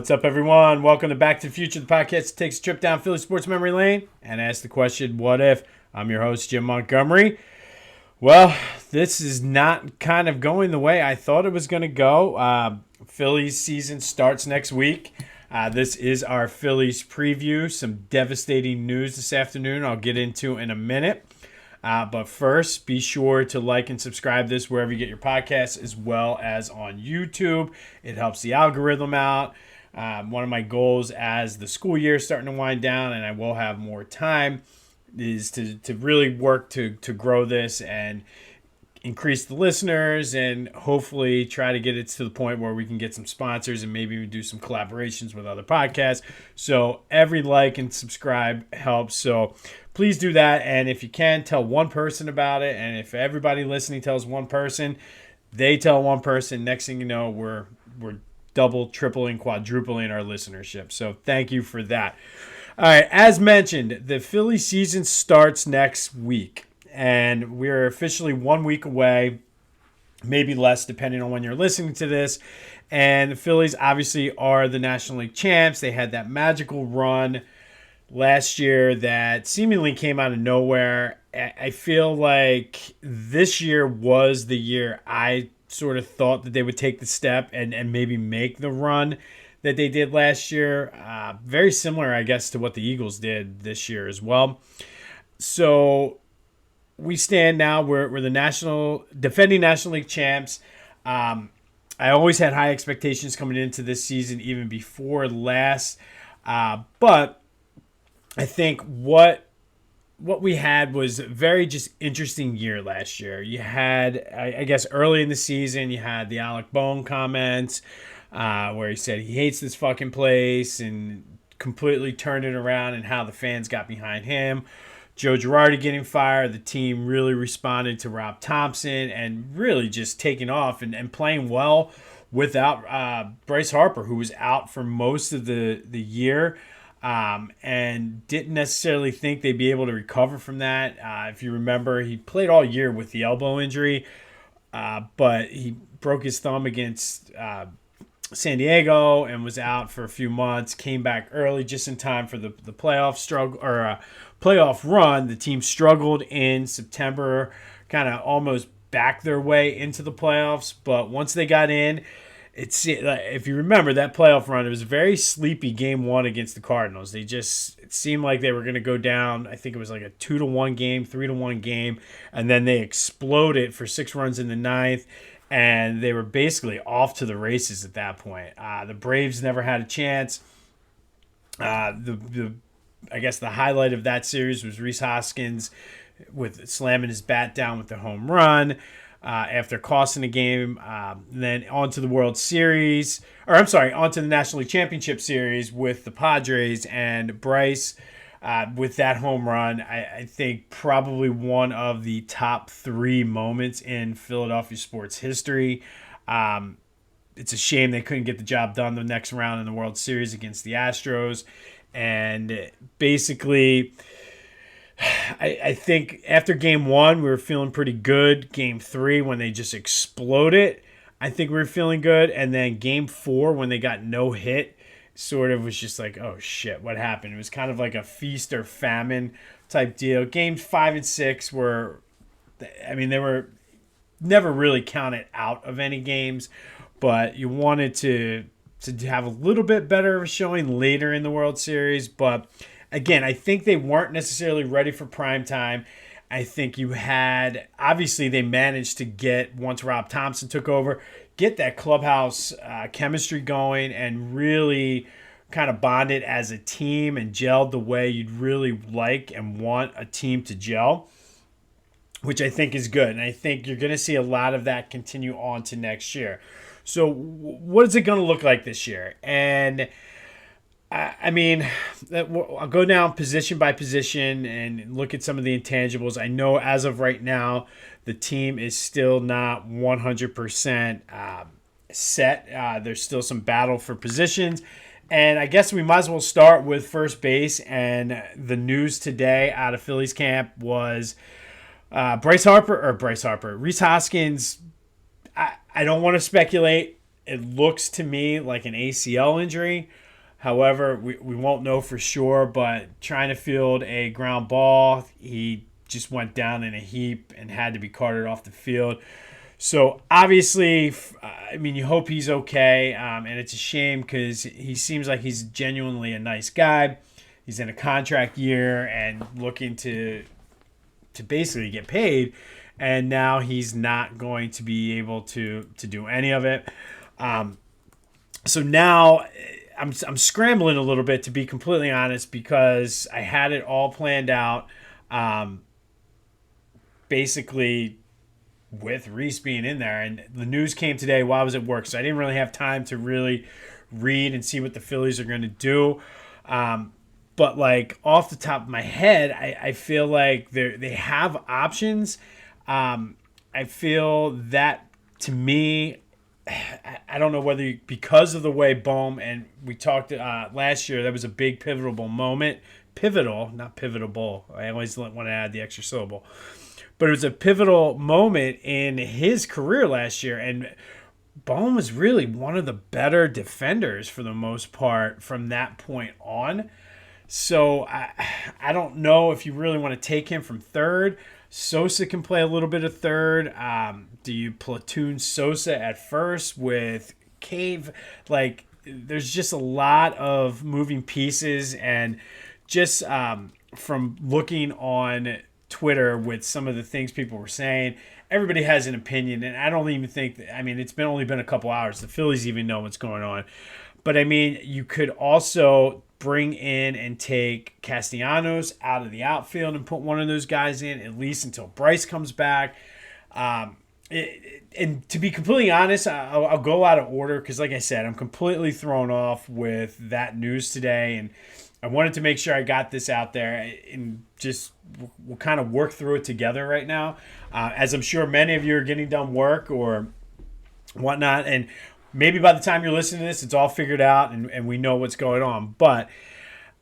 What's up, everyone? Welcome to Back to the Future, the podcast that takes a trip down Philly sports memory lane and asks the question, what if? I'm your host, Jim Montgomery. Well, this is not kind of going the way I thought it was going to go. Phillies season starts next week. This is our Phillies preview. Some devastating news this afternoon I'll get into in a minute. But first, be sure to like and subscribe this wherever you get your podcasts, as well as on YouTube. It helps the algorithm out. One of my goals as the school year is starting to wind down and I will have more time is to really work to grow this and increase the listeners and hopefully try to get it to the point where we can get some sponsors and maybe we do some collaborations with other podcasts. So every like and subscribe helps. So please do that. And if you can, tell one person about it. And if everybody listening tells one person, they tell one person, next thing you know, we're double, tripling, quadrupling our listenership. So thank you for that. All right, as mentioned, the Philly season starts next week. And we're officially 1 week away, maybe less depending on when you're listening to this. And the Phillies obviously are the National League champs. They had that magical run last year that seemingly came out of nowhere. I feel like this year was the year I sort of thought that they would take the step and maybe make the run that they did last year. Very similar, I guess, to what the Eagles did this year as well. So we stand now. We're the defending National League champs. I always had high expectations coming into this season, even before last. But I think what we had was a very just interesting year last year. You had, I guess, early in the season, you had the Alec Bohm comments where he said he hates this fucking place and completely turned it around and how the fans got behind him. Joe Girardi getting fired, the team really responded to Rob Thompson and really just taking off and playing well without Bryce Harper, who was out for most of the year and didn't necessarily think they'd be able to recover from that. If you remember, he played all year with the elbow injury, but he broke his thumb against San Diego and was out for a few months, came back early just in time for the playoff struggle or playoff run. The team struggled in September, kind of almost backed their way into the playoffs. But once they got in, if you remember that playoff run, it was a very sleepy game one against the Cardinals. It seemed like they were going to go down. I think it was like a 2-1 game, 3-1 game. And then they exploded for 6 runs in the ninth. And they were basically off to the races at that point. The Braves never had a chance. I guess the highlight of that series was Rhys Hoskins with slamming his bat down with the home run after costing the game. Then onto the World Series, onto the National League Championship Series with the Padres and Bryce with that home run. I think probably one of the top 3 moments in Philadelphia sports history. It's a shame they couldn't get the job done the next round in the World Series against the Astros. And basically, I think after game 1, we were feeling pretty good. Game 3, when they just exploded, I think we were feeling good. And then game 4, when they got no hit, sort of was just like, oh shit, what happened? It was kind of like a feast or famine type deal. Games 5 and 6 they were never really counted out of any games, but you wanted to have a little bit better of a showing later in the World Series. But again, I think they weren't necessarily ready for prime time. I think obviously they managed to get, once Rob Thompson took over, get that clubhouse chemistry going and really kind of bonded as a team and gelled the way you'd really like and want a team to gel, which I think is good. And I think you're going to see a lot of that continue on to next year. So what is it going to look like this year? And I'll go down position by position and look at some of the intangibles. I know as of right now, the team is still not 100% set. There's still some battle for positions. And I guess we might as well start with first base. And the news today out of Phillies camp was Rhys Hoskins. I don't want to speculate. It looks to me like an ACL injury. However, we won't know for sure, but trying to field a ground ball, he just went down in a heap and had to be carted off the field. So obviously, I mean, you hope he's okay, and it's a shame because he seems like he's genuinely a nice guy. He's in a contract year and looking to basically get paid, and now he's not going to be able to do any of it. So now I'm scrambling a little bit, to be completely honest, because I had it all planned out. Basically with Rhys being in there, and the news came today while I was at work, so I didn't really have time to really read and see what the Phillies are going to do. But like off the top of my head, I feel like they have options. I feel that, to me, I don't know whether because of the way Bohm, and we talked last year, that was a big pivotal moment. Pivotal, not pivotable. I always want to add the extra syllable. But it was a pivotal moment in his career last year, and Bohm was really one of the better defenders for the most part from that point on. So I don't know if you really want to take him from third. Sosa can play a little bit of third. Do you platoon Sosa at first with Cave? Like, there's just a lot of moving pieces, and just from looking on Twitter with some of the things people were saying, everybody has an opinion, and I don't even think that, I mean, it's been only been a couple hours. The Phillies even know what's going on. But I mean, you could also bring in and take Castellanos out of the outfield and put one of those guys in, at least until Bryce comes back. And to be completely honest, I'll go out of order because, like I said, I'm completely thrown off with that news today, and I wanted to make sure I got this out there, and just we'll kind of work through it together right now. As I'm sure many of you are getting done work or whatnot, and maybe by the time you're listening to this, it's all figured out and we know what's going on. But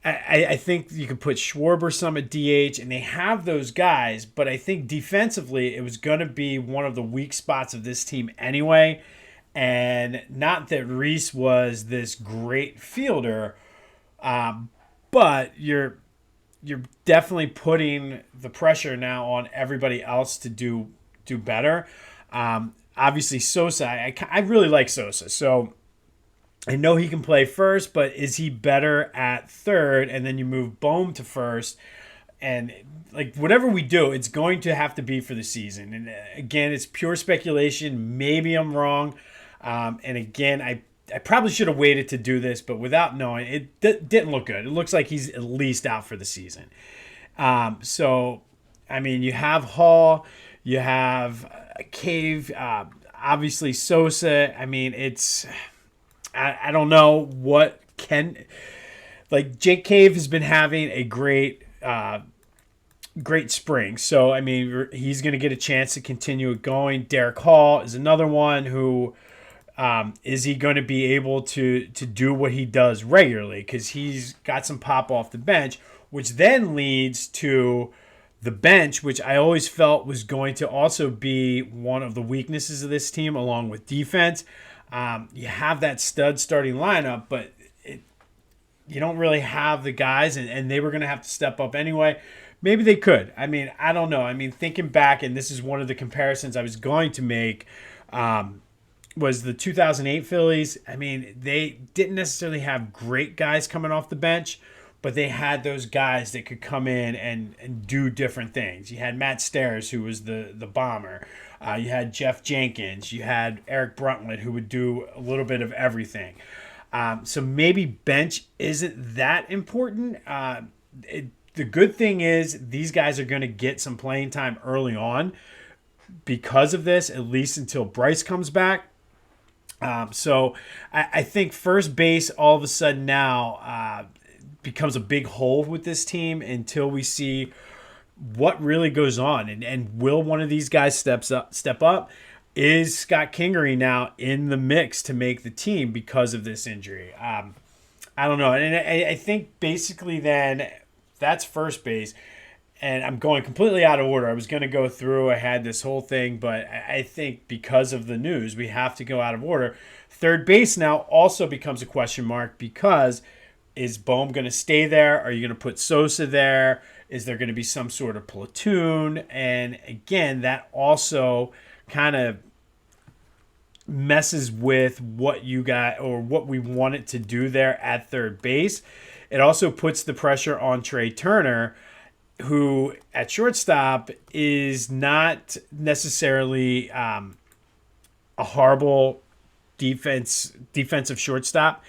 I think you could put Schwarber some at DH, and they have those guys. But I think defensively, it was going to be one of the weak spots of this team anyway. And not that Rhys was this great fielder, but you're definitely putting the pressure now on everybody else to do better. Obviously, Sosa, I really like Sosa. So I know he can play first, but is he better at third? And then you move Bohm to first. And like whatever we do, it's going to have to be for the season. And again, it's pure speculation. Maybe I'm wrong. And again, I probably should have waited to do this, but without knowing, it didn't look good. It looks like he's at least out for the season. So, I mean, you have Hall, you have Cave, obviously Sosa. I mean, I don't know what like Jake Cave has been having a great spring. So, I mean, he's going to get a chance to continue it going. Derek Hall is another one who, is he going to be able to do what he does regularly? Because he's got some pop off the bench, which then leads to the bench, which I always felt was going to also be one of the weaknesses of this team, along with defense. You have that stud starting lineup, but you don't really have the guys, and they were going to have to step up anyway. Maybe they could. I mean, I don't know. I mean, thinking back, and this is one of the comparisons I was going to make, was the 2008 Phillies. I mean, they didn't necessarily have great guys coming off the bench, but they had those guys that could come in and do different things. You had Matt Stairs, who was the bomber. You had Jeff Jenkins. You had Eric Bruntlett, who would do a little bit of everything. So maybe bench isn't that important. The good thing is these guys are going to get some playing time early on because of this, at least until Bryce comes back. So I think first base all of a sudden now becomes a big hole with this team until we see what really goes on. And will one of these guys step up? Is Scott Kingery now in the mix to make the team because of this injury? I don't know. And I think basically then that's first base. And I'm going completely out of order. I was going to go through. I had this whole thing, but I think because of the news, we have to go out of order. Third base now also becomes a question mark because is Bohm going to stay there? Are you going to put Sosa there? Is there going to be some sort of platoon? And again, that also kind of messes with what you got or what we want it to do there at third base. It also puts the pressure on Trey Turner, who at shortstop is not necessarily a horrible defensive shortstop,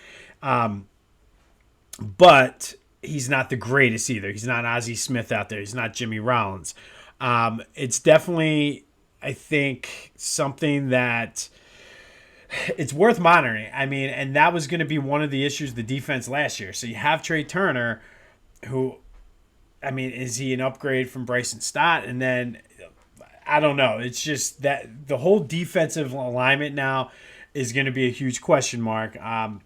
but he's not the greatest either. He's not Ozzie Smith out there. He's not Jimmy Rollins. It's definitely, I think, something that it's worth monitoring. I mean, and that was going to be one of the issues of the defense last year. So you have Trey Turner, who, I mean, is he an upgrade from Bryson Stott? And then, I don't know. It's just that the whole defensive alignment now is going to be a huge question mark. And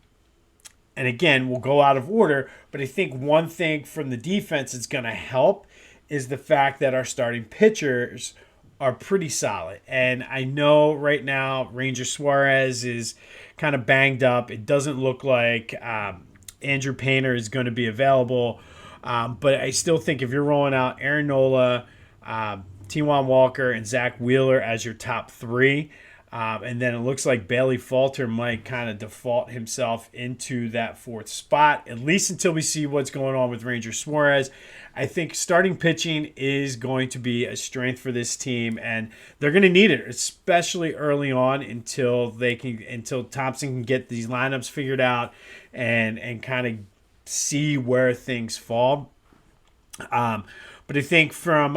again, we'll go out of order. But I think one thing from the defense that's going to help is the fact that our starting pitchers are pretty solid. And I know right now Ranger Suarez is kind of banged up. It doesn't look like Andrew Painter is going to be available. But I still think if you're rolling out Aaron Nola, T-Juan Walker, and Zach Wheeler as your top three, and then it looks like Bailey Falter might kind of default himself into that fourth spot, at least until we see what's going on with Ranger Suarez. I think starting pitching is going to be a strength for this team, and they're going to need it, especially early on until Thompson can get these lineups figured out and kind of see where things fall. But I think from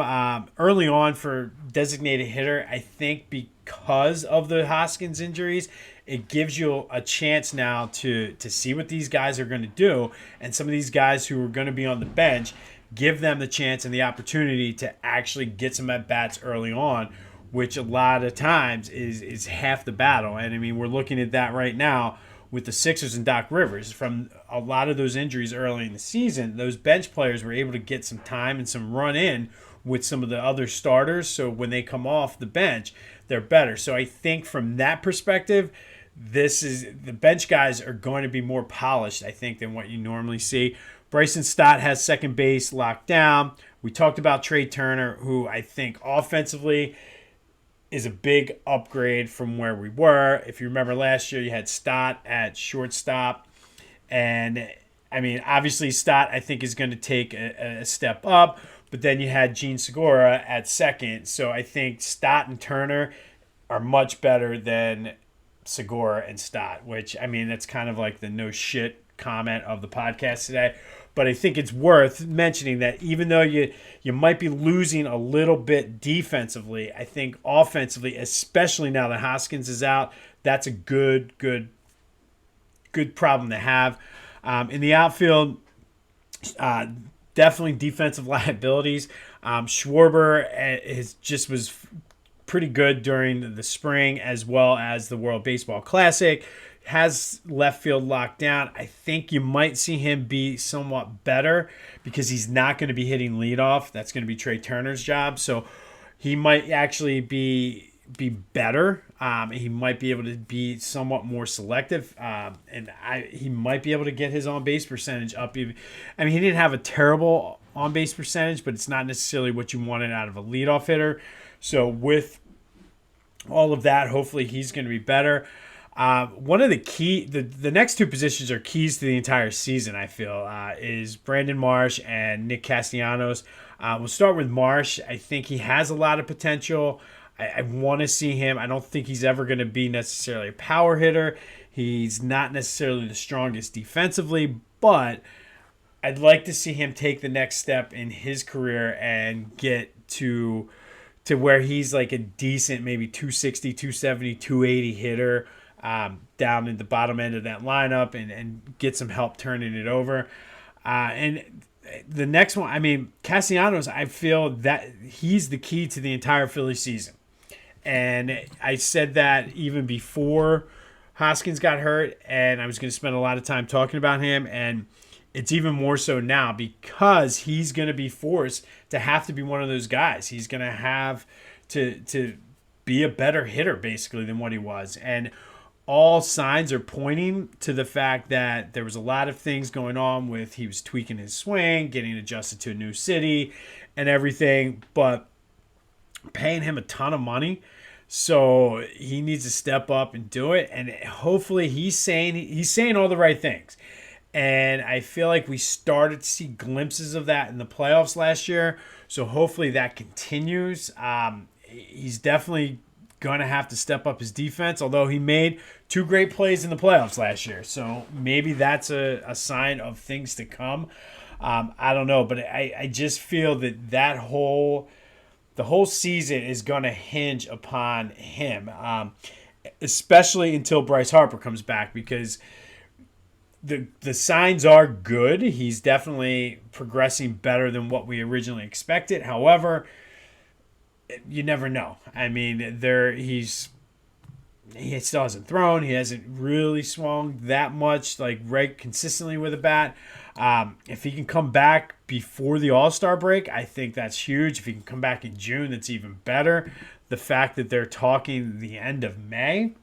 early on for designated hitter, I think because of the Hoskins injuries, it gives you a chance now to see what these guys are going to do. And some of these guys who are going to be on the bench, give them the chance and the opportunity to actually get some at-bats early on, which a lot of times is half the battle. And, I mean, we're looking at that right now with the Sixers and Doc Rivers. From a lot of those injuries early in the season, those bench players were able to get some time and some run in with some of the other starters. So when they come off the bench, they're better. So I think from that perspective, the bench guys are going to be more polished, I think, than what you normally see. Bryson Stott has second base locked down. We talked about Trey Turner, who I think offensively is a big upgrade from where we were. If you remember last year, you had Stott at shortstop. And, I mean, obviously Stott, I think, is going to take a step up. But then you had Gene Segura at second. So I think Stott and Turner are much better than Segura and Stott, which, I mean, that's kind of like the no shit comment of the podcast today. But I think it's worth mentioning that even though you might be losing a little bit defensively, I think offensively, especially now that Hoskins is out, that's a good problem to have. In the outfield, definitely defensive liabilities. Schwarber was pretty good during the spring as well as the World Baseball Classic. Has left field locked down. I think you might see him be somewhat better because he's not going to be hitting leadoff. That's going to be Trey Turner's job. So he might actually be better. He might be able to be somewhat more selective. He might be able to get his on-base percentage up. He didn't have a terrible on-base percentage, but it's not necessarily what you wanted out of a leadoff hitter. So with all of that, hopefully he's going to be better. One of the next two positions are keys to the entire season, I feel, is Brandon Marsh and Nick Castellanos. We'll start with Marsh. I think he has a lot of potential. I want to see him. I don't think he's ever going to be necessarily a power hitter. He's not necessarily the strongest defensively, but I'd like to see him take the next step in his career and get to where he's like a decent maybe 260, 270, 280 hitter. Down in the bottom end of that lineup and get some help turning it over. And the next one, Castellanos, I feel that he's the key to the entire Philly season. And I said that even before Hoskins got hurt, and I was going to spend a lot of time talking about him. And it's even more so now because he's going to be forced to have to be one of those guys. He's going to have to be a better hitter, basically, than what he was. And all signs are pointing to the fact that there was a lot of things going on with he was tweaking his swing, getting adjusted to a new city and everything, but paying him a ton of money. So he needs to step up and do it. And hopefully he's saying all the right things. And I feel like we started to see glimpses of that in the playoffs last year. So hopefully that continues. He's definitely going to have to step up his defense, although he made two great plays in the playoffs last year. So maybe that's a sign of things to come. I don't know, but I just feel that the whole season is going to hinge upon him, especially until Bryce Harper comes back, because the signs are good. He's definitely progressing better than what we originally expected. However, you never know. I mean, he still hasn't thrown. He hasn't really swung that much, like consistently with a bat. If he can come back before the All-Star break, I think that's huge. If he can come back in June, that's even better. The fact that they're talking the end of May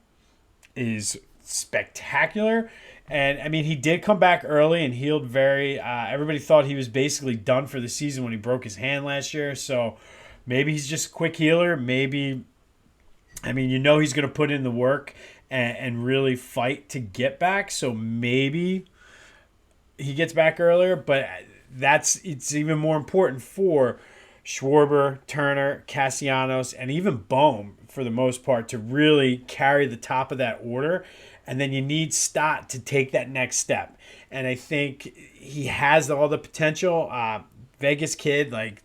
is spectacular. And, I mean, he did come back early and healed everybody thought he was basically done for the season when he broke his hand last year. So maybe he's just a quick healer. Maybe, I mean, he's going to put in the work and really fight to get back. So maybe he gets back earlier. But it's even more important for Schwarber, Turner, Castellanos, and even Bohm, for the most part, to really carry the top of that order. And then you need Stott to take that next step. And I think he has all the potential. Vegas kid, like,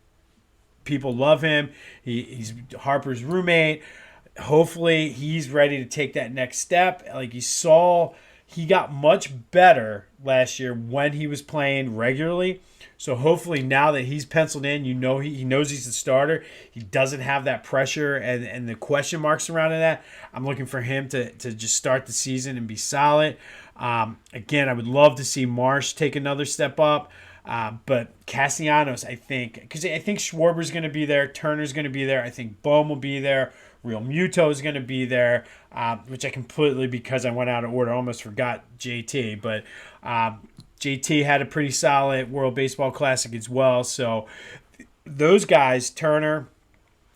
people love him. He's Harper's roommate. Hopefully he's ready to take that next step. Like you saw, he got much better last year when he was playing regularly. So hopefully now that he's penciled in, he knows he's the starter. He doesn't have that pressure and the question marks surrounding that. I'm looking for him to just start the season and be solid. Again, I would love to see Marsh take another step up. But Castellanos, I think, because I think Schwarber's going to be there, Turner's going to be there, I think Bohm will be there, Real Muto is going to be there, which I completely, because I went out of order, almost forgot JT, but JT had a pretty solid World Baseball Classic as well. So those guys, Turner,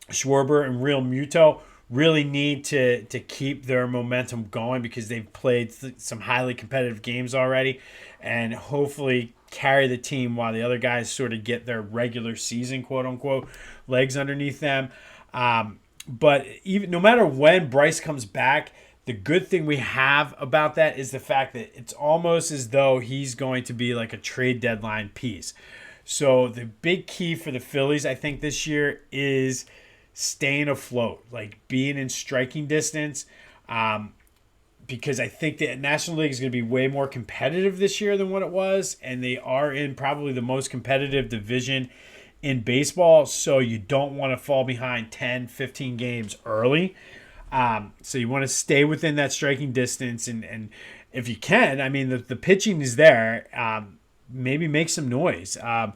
Schwarber, and Real Muto, really need to keep their momentum going because they've played some highly competitive games already, and hopefully carry the team while the other guys sort of get their regular season, quote unquote, legs underneath them. But even no matter when Bryce comes back, the good thing we have about that is the fact that it's almost as though he's going to be like a trade deadline piece. So the big key for the Phillies, I think, this year is staying afloat, like being in striking distance, because I think the National League is going to be way more competitive this year than what it was, and they are in probably the most competitive division in baseball, so you don't want to fall behind 10, 15 games early. So you want to stay within that striking distance, and if you can, I mean, the pitching is there. Maybe make some noise. I'll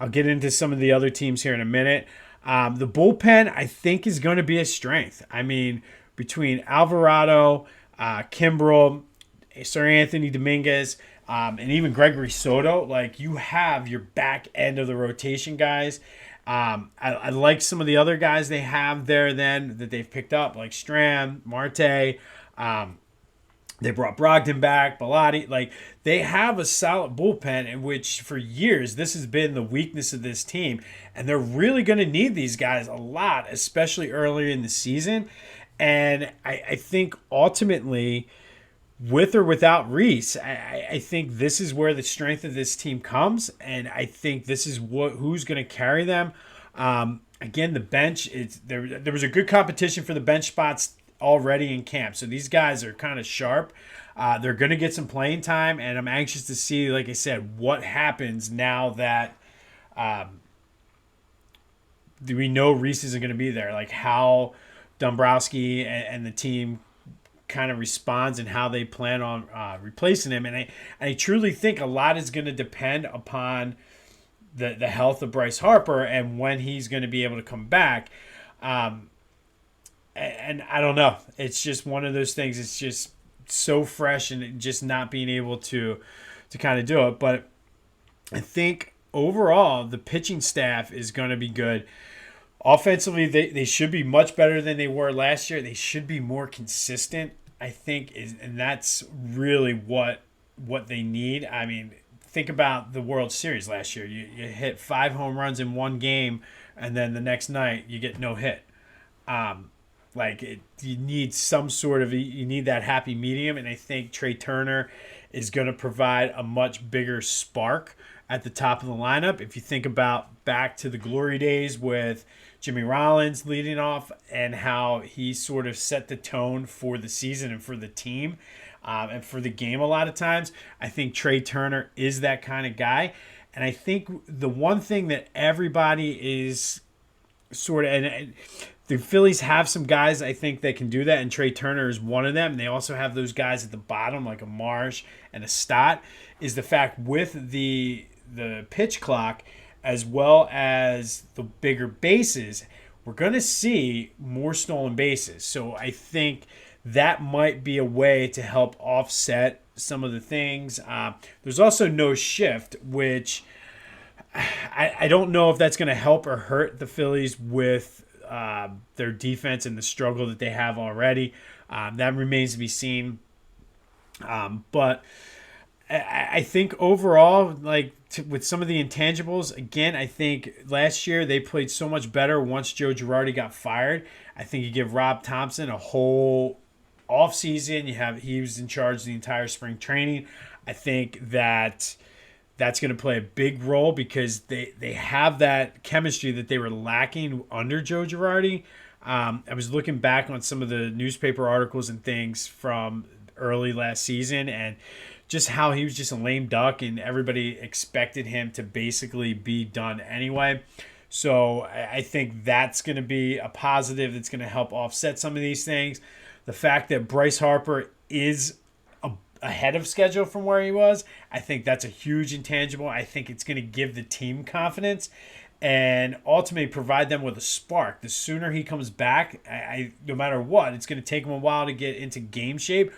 get into some of the other teams here in a minute. The bullpen, I think, is going to be a strength. I mean, between Alvarado, Kimbrel, Sir Anthony Dominguez, and even Gregory Soto, like, you have your back end of the rotation guys. I like some of the other guys they have there then that they've picked up, like Stram, Marte. They brought Brogdon back, Bilotti. Like, they have a solid bullpen in which for years this has been the weakness of this team. And they're really going to need these guys a lot, especially earlier in the season. And I think ultimately, with or without Rhys, I think this is where the strength of this team comes. And I think this is who's going to carry them. Again, the bench, there was a good competition for the bench spots already in camp. So these guys are kind of sharp. They're going to get some playing time, and I'm anxious to see, like I said, what happens now that we know Rhys isn't going to be there. Like, how Dombrowski and the team kind of responds and how they plan on replacing him. And I truly think a lot is going to depend upon the health of Bryce Harper and when he's going to be able to come back. And I don't know. It's just one of those things. It's just so fresh and just not being able to kind of do it. But I think overall the pitching staff is going to be good. Offensively, they should be much better than they were last year. They should be more consistent, I think, and that's really what they need. I mean, think about the World Series last year. You hit 5 home runs in one game, and then the next night you get no hit. You need some sort of you need that happy medium, and I think Trey Turner is going to provide a much bigger spark at the top of the lineup. If you think about back to the glory days with Jimmy Rollins leading off and how he sort of set the tone for the season and for the team and for the game a lot of times, I think Trey Turner is that kind of guy. And I think the one thing that everybody is sort of, and the Phillies have some guys I think that can do that, and Trey Turner is one of them. And they also have those guys at the bottom like a Marsh and a Stott, is the fact with the pitch clock as well as the bigger bases, we're going to see more stolen bases. So I think that might be a way to help offset some of the things. There's also no shift, which I don't know if that's going to help or hurt the Phillies with their defense and the struggle that they have already. That remains to be seen. But I think overall, with some of the intangibles, again, I think last year they played so much better once Joe Girardi got fired. I think you give Rob Thompson a whole offseason. He was in charge of the entire spring training. I think that's going to play a big role because they have that chemistry that they were lacking under Joe Girardi. I was looking back on some of the newspaper articles and things from early last season and just how he was just a lame duck and everybody expected him to basically be done anyway. So I think that's going to be a positive that's going to help offset some of these things. The fact that Bryce Harper is ahead of schedule from where he was, I think that's a huge intangible. I think it's going to give the team confidence and ultimately provide them with a spark. The sooner he comes back, no matter what, it's going to take him a while to get into game shape,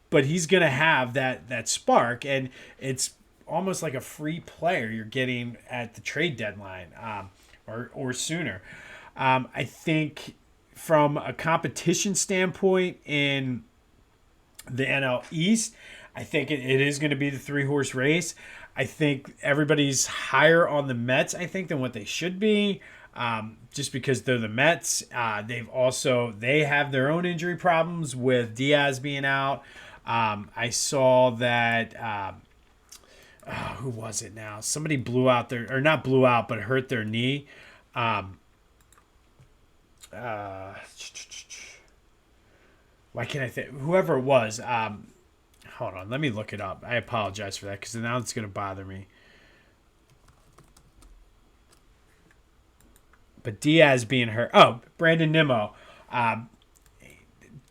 but he's going to have that spark, and it's almost like a free player you're getting at the trade deadline or sooner. I think from a competition standpoint in the NL East, I think it is going to be the 3-horse race. I think everybody's higher on the Mets, I think, than what they should be, just because they're the Mets. They have their own injury problems with Diaz being out. I saw that who was it now? Somebody blew out or not blew out, but hurt their knee. Why can't I think? Whoever it was. Hold on, let me look it up. I apologize for that because now it's going to bother me. But Diaz being hurt. Oh, Brandon Nimmo.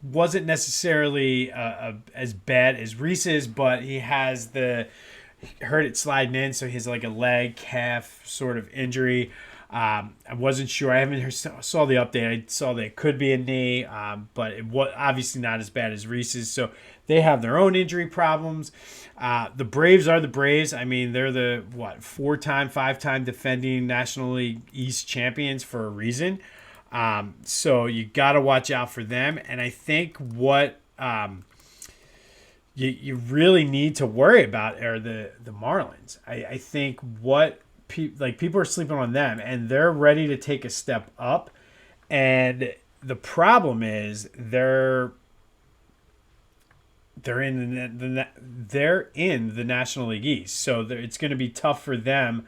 Wasn't necessarily as bad as Rhys's, but he has hurt it sliding in, so he's like a leg, calf sort of injury. I wasn't sure. I haven't saw the update. I saw that it could be a knee, but it was obviously not as bad as Rhys's. So they have their own injury problems. The Braves are the Braves. I mean, they're the 5-time defending National League East champions for a reason. So you got to watch out for them. And I think what you really need to worry about are the Marlins. I think what people are sleeping on them, and they're ready to take a step up. And the problem is they're in the National League East, so it's going to be tough for them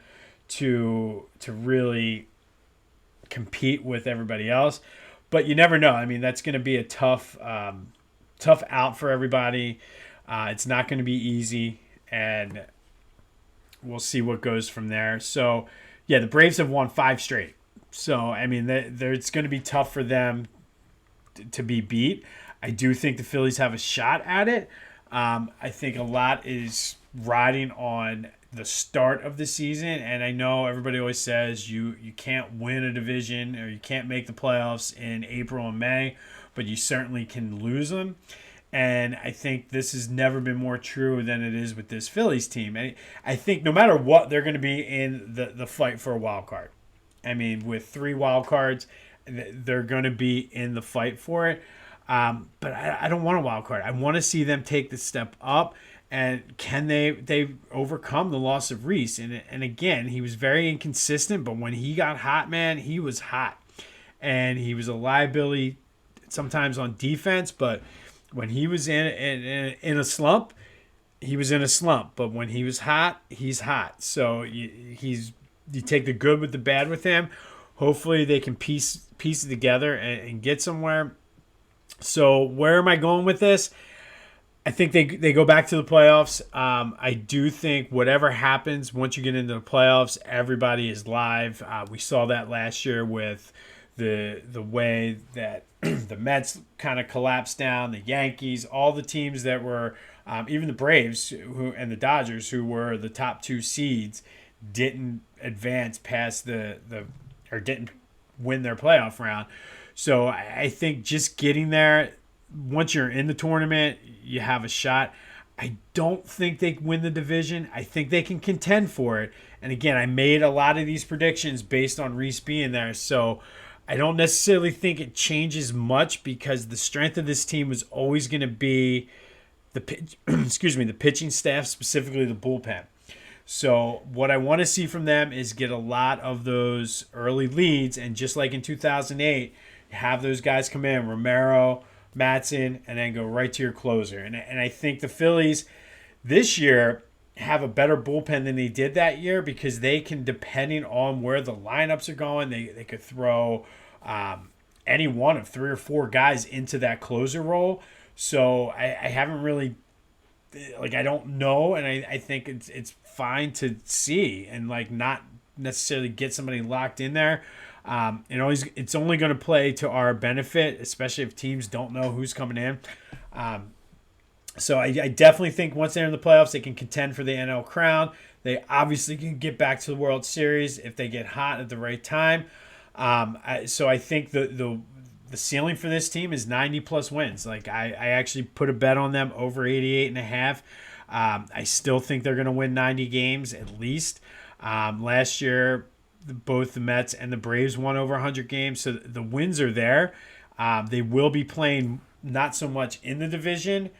to really compete with everybody else. But you never know. I mean, that's going to be a tough out for everybody. It's not going to be easy, and we'll see what goes from there. So, yeah, the Braves have won 5 straight. So, I mean, it's going to be tough for them to be beat. I do think the Phillies have a shot at it. I think a lot is riding on the start of the season, and I know everybody always says you can't win a division or you can't make the playoffs in April and May, but you certainly can lose them. And I think this has never been more true than it is with this Phillies team. And I think no matter what, they're going to be in the fight for a wild card. I mean, with 3 wild cards, they're going to be in the fight for it. But I don't want a wild card. I want to see them take the step up. And can they overcome the loss of Rhys? And again, he was very inconsistent, but when he got hot, man, he was hot. And he was a liability sometimes on defense, but when he was in a slump, he was in a slump. But when he was hot, he's hot. So you take the good with the bad with him. Hopefully they can piece it together and get somewhere. So where am I going with this? I think they go back to the playoffs. I do think whatever happens once you get into the playoffs, everybody is live. We saw that last year with the way that the Mets kind of collapsed down, the Yankees, all the teams that were, even the Braves and the Dodgers, who were the top 2 seeds, didn't advance past or didn't win their playoff round. So I think just getting there, once you're in the tournament, you have a shot. I don't think they win the division. I think they can contend for it. And again, I made a lot of these predictions based on Rhys being there. So I don't necessarily think it changes much because the strength of this team was always going to be the pitching staff, specifically the bullpen. So what I want to see from them is get a lot of those early leads, and just like in 2008, have those guys come in, Romero, Matson, and then go right to your closer. And I think the Phillies this year have a better bullpen than they did that year because they can, depending on where the lineups are going, they could throw any one of 3 or 4 guys into that closer role. So I haven't really, I don't know, and I think it's fine to see and not necessarily get somebody locked in there. It's only going to play to our benefit, especially if teams don't know who's coming in. So I definitely think once they're in the playoffs, they can contend for the NL crown. They obviously can get back to the World Series if they get hot at the right time. So I think the ceiling for this team is 90-plus wins. I actually put a bet on them over 88.5. I still think they're going to win 90 games at least. Last year, both the Mets and the Braves won over 100 games, so the wins are there. They will be playing not so much in the division.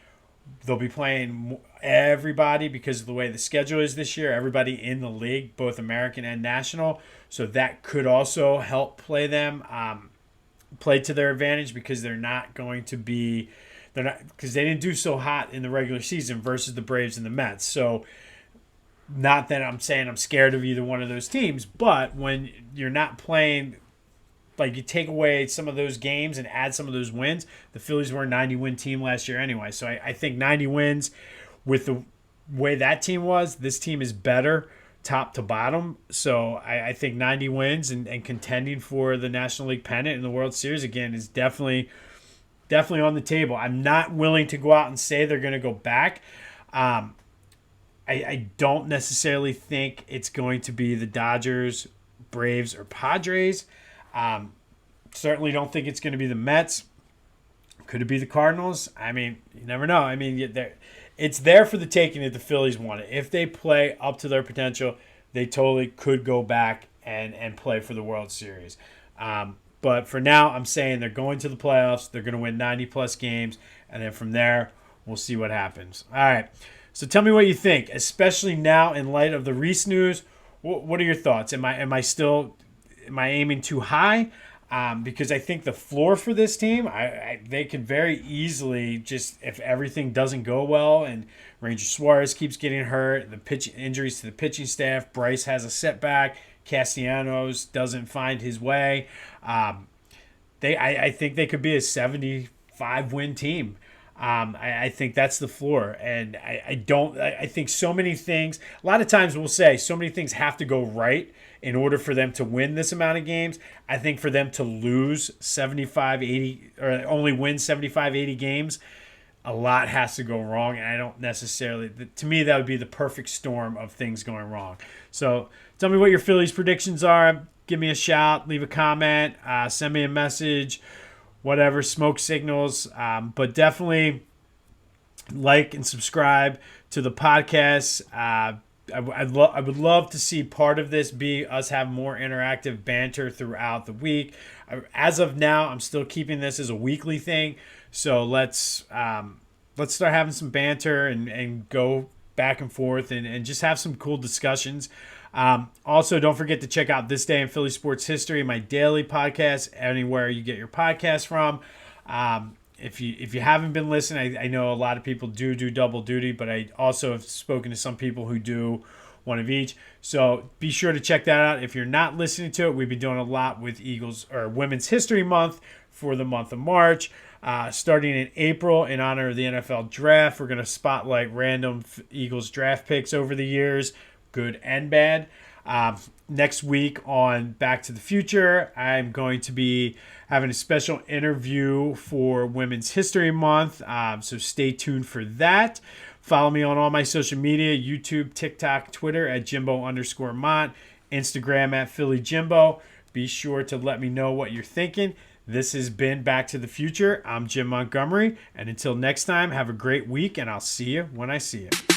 They'll be playing everybody because of the way the schedule is this year, everybody in the league, both American and national. So that could also help play to their advantage because they're not because they didn't do so hot in the regular season versus the Braves and the Mets. So not that I'm saying I'm scared of either one of those teams, but when you're not playing, you take away some of those games and add some of those wins, the Phillies were a 90-win team last year anyway. So I think 90 wins with the way that team was, this team is better top to bottom. So I think 90 wins and contending for the National League pennant in the World Series again is definitely on the table. I'm not willing to go out and say they're going to go back. I don't necessarily think it's going to be the Dodgers, Braves, or Padres. Certainly don't think it's going to be the Mets. Could it be the Cardinals? I mean, you never know. I mean, it's there for the taking if the Phillies want it. If they play up to their potential, they totally could go back and play for the World Series. But for now, I'm saying they're going to the playoffs. They're going to win 90-plus games. And then from there, we'll see what happens. All right. So tell me what you think, especially now in light of the Rhys news. What are your thoughts? Am I aiming too high? Because I think the floor for this team, they could very easily just, if everything doesn't go well and Ranger Suarez keeps getting hurt, the injuries to the pitching staff, Bryce has a setback, Castellanos doesn't find his way. I think they could be a 75-win team. I think that's the floor. And I think so many things, a lot of times we'll say so many things have to go right in order for them to win this amount of games. I think for them to lose 75, 80, or only win 75, 80 games, a lot has to go wrong. And I don't necessarily, to me, that would be the perfect storm of things going wrong. So tell me what your Phillies predictions are. Give me a shout, leave a comment, send me a message, whatever, smoke signals. But definitely like and subscribe to the podcast. I would love to see part of this be us have more interactive banter throughout the week. As of now, I'm still keeping this as a weekly thing. So let's start having some banter and go back and forth and just have some cool discussions. Also, don't forget to check out This Day in Philly Sports History, my daily podcast, anywhere you get your podcast from. If you haven't been listening, I know a lot of people do double duty, but I also have spoken to some people who do one of each. So be sure to check that out. If you're not listening to it, we've been doing a lot with Eagles or Women's History Month for the month of March. Starting in April, in honor of the NFL Draft, we're going to spotlight random Eagles draft picks over the years, good and bad. Next week on Back to the Future, I'm going to be having a special interview for Women's History Month, so stay tuned for that. Follow me on all my social media, YouTube, TikTok, Twitter at Jimbo_Mont, Instagram at Philly Jimbo. Be sure to let me know what you're thinking. This has been Back to the Future. I'm Jim Montgomery, and until next time, have a great week, and I'll see you when I see you.